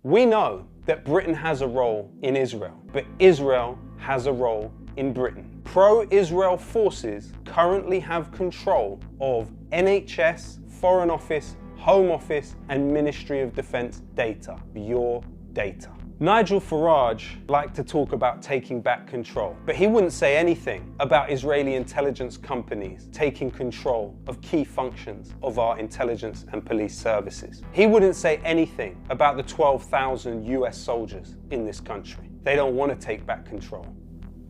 We know that Britain has a role in Israel, but Israel has a role in Britain. Pro-Israel forces currently have control of NHS, Foreign Office, Home Office, and Ministry of Defence data, your data. Nigel Farage liked to talk about taking back control, but he wouldn't say anything about Israeli intelligence companies taking control of key functions of our intelligence and police services. He wouldn't say anything about the 12,000 US soldiers in this country. They don't want to take back control.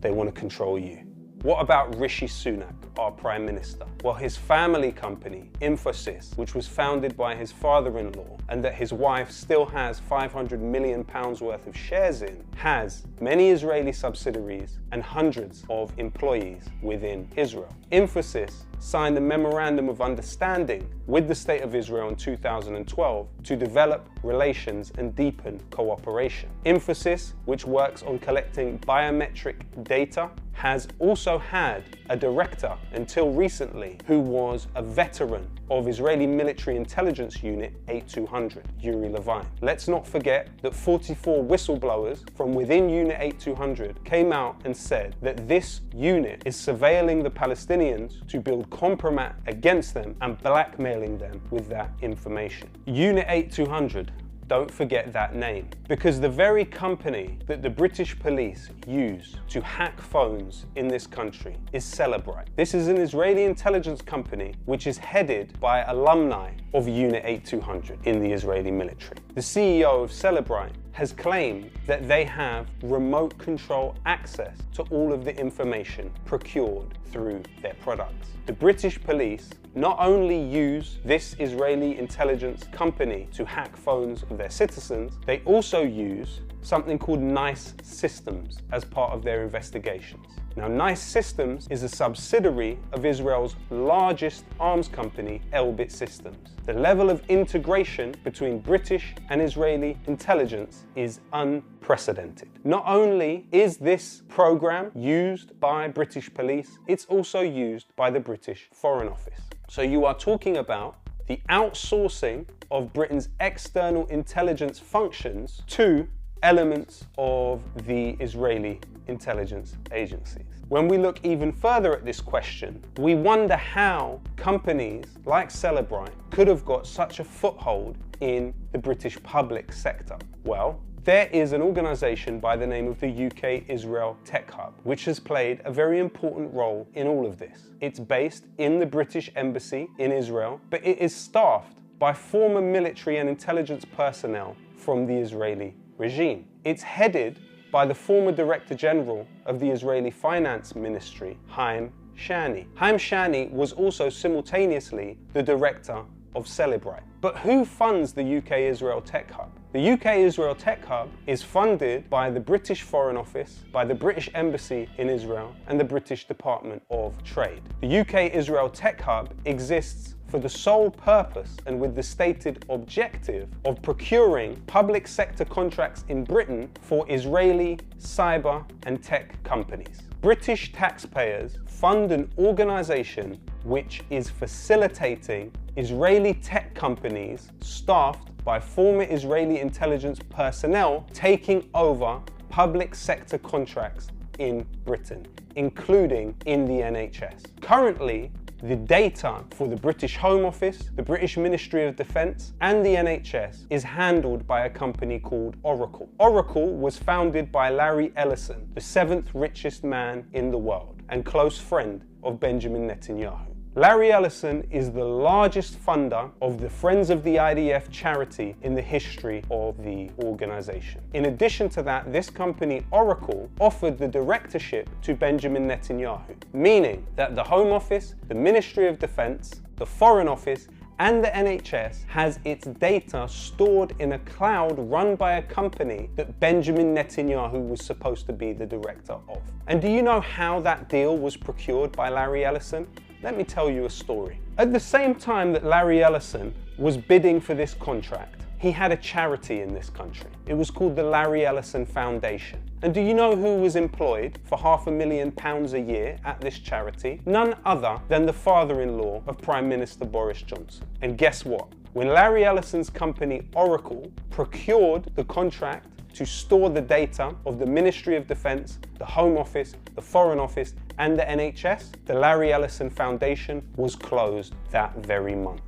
They want to control you. What about Rishi Sunak, our Prime Minister? Well, his family company, Infosys, which was founded by his father-in-law and that his wife still has £500 million worth of shares in, has many Israeli subsidiaries and hundreds of employees within Israel. Infosys signed a memorandum of understanding with the State of Israel in 2012 to develop relations and deepen cooperation. Infosys, which works on collecting biometric data, has also had a director until recently who was a veteran of Israeli military intelligence unit 8200, Yuri Levine. Let's not forget that 44 whistleblowers from within Unit 8200 came out and said that this unit is surveilling the Palestinians to build compromat against them and blackmailing them with that information. Unit 8200, don't forget that name, because the very company that the British police use to hack phones in this country is Celebrite. This is an Israeli intelligence company which is headed by alumni of Unit 8200 in the Israeli military. The CEO of Celebrite has claimed that they have remote control access to all of the information procured through their products. The British police not only use this Israeli intelligence company to hack phones of their citizens, they also use something called NICE Systems as part of their investigations. Now, NICE Systems is a subsidiary of Israel's largest arms company, Elbit Systems. The level of integration between British and Israeli intelligence is unprecedented. Not only is this program used by British police, it's also used by the British Foreign Office. So you are talking about the outsourcing of Britain's external intelligence functions to elements of the Israeli intelligence agencies. When we look even further at this question, we wonder how companies like Celebrite could have got such a foothold in the British public sector. Well, there is an organisation by the name of the UK-Israel Tech Hub, which has played a very important role in all of this. It's based in the British Embassy in Israel, but it is staffed by former military and intelligence personnel from the Israeli regime. It's headed by the former Director General of the Israeli Finance Ministry, Haim Shani. Haim Shani was also simultaneously the director of Celebrite. But who funds the UK-Israel Tech Hub? The UK-Israel Tech Hub is funded by the British Foreign Office, by the British Embassy in Israel, and the British Department of Trade. The UK-Israel Tech Hub exists for the sole purpose and with the stated objective of procuring public sector contracts in Britain for Israeli cyber and tech companies. British taxpayers fund an organisation which is facilitating Israeli tech companies staffed by former Israeli intelligence personnel taking over public sector contracts in Britain, including in the NHS. Currently, the data for the British Home Office, the British Ministry of Defence, and the NHS is handled by a company called Oracle. Oracle was founded by Larry Ellison, the 7th richest man in the world and close friend of Benjamin Netanyahu. Larry Ellison is the largest funder of the Friends of the IDF charity in the history of the organization. In addition to that, this company, Oracle, offered the directorship to Benjamin Netanyahu, meaning that the Home Office, the Ministry of Defense, the Foreign Office, and the NHS has its data stored in a cloud run by a company that Benjamin Netanyahu was supposed to be the director of. And do you know how that deal was procured by Larry Ellison? Let me tell you a story. At the same time that Larry Ellison was bidding for this contract, he had a charity in this country. It was called the Larry Ellison Foundation. And do you know who was employed for £500,000 a year at this charity? None other than the father-in-law of Prime Minister Boris Johnson. And guess what? when Larry Ellison's company Oracle procured the contract to store the data of the Ministry of Defense, the Home Office, the Foreign Office, and the NHS, the Larry Ellison Foundation was closed that very month.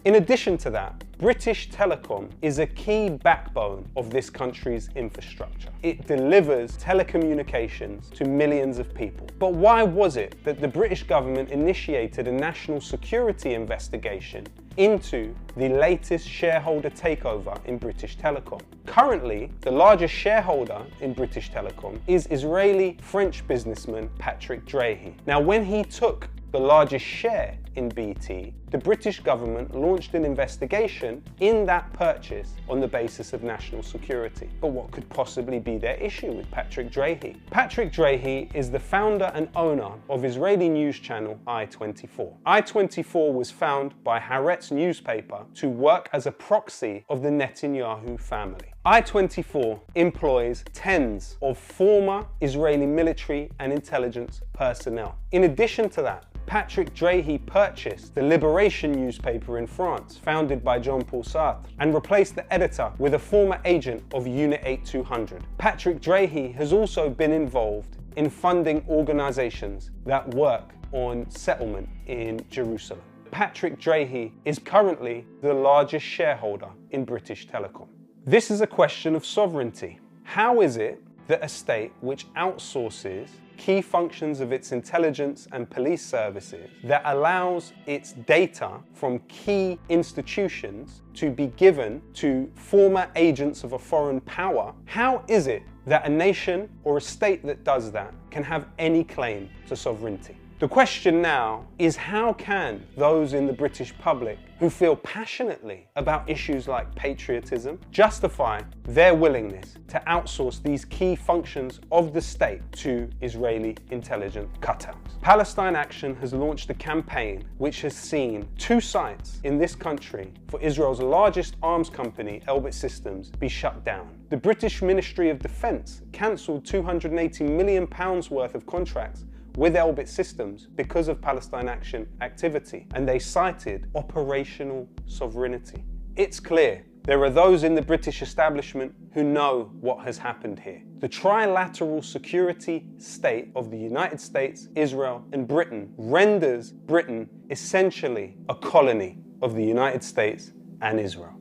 In addition to that, British Telecom is a key backbone of this country's infrastructure. It delivers telecommunications to millions of people. But why was it that the British government initiated a national security investigation into the latest shareholder takeover in British Telecom? Currently, the largest shareholder in British Telecom is Israeli-French businessman Patrick Drahi. Now, when he took the largest share in BT, the British government launched an investigation in that purchase on the basis of national security. But what could possibly be their issue with Patrick Drahi? Patrick Drahi is the founder and owner of Israeli news channel I-24. I-24 was found by Haaretz newspaper to work as a proxy of the Netanyahu family. I-24 employs tens of former Israeli military and intelligence personnel. In addition to that, Patrick Drahi purchased the Liberation newspaper in France, founded by Jean-Paul Sartre, and replaced the editor with a former agent of Unit 8200. Patrick Drahi has also been involved in funding organizations that work on settlement in Jerusalem. Patrick Drahi is currently the largest shareholder in British Telecom. This is a question of sovereignty. How is it that a state which outsources key functions of its intelligence and police services, that allows its data from key institutions to be given to former agents of a foreign power, how is it that a nation or a state that does that can have any claim to sovereignty? The question now is, how can those in the British public who feel passionately about issues like patriotism justify their willingness to outsource these key functions of the state to Israeli intelligence cutouts? Palestine Action has launched a campaign which has seen 2 sites in this country for Israel's largest arms company, Elbit Systems, be shut down. The British Ministry of Defense cancelled £280 million worth of contracts with Elbit Systems because of Palestine Action activity, and they cited operational sovereignty. It's clear there are those in the British establishment who know what has happened here. The trilateral security state of the United States, Israel, and Britain renders Britain essentially a colony of the United States and Israel.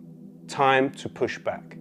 Time to push back.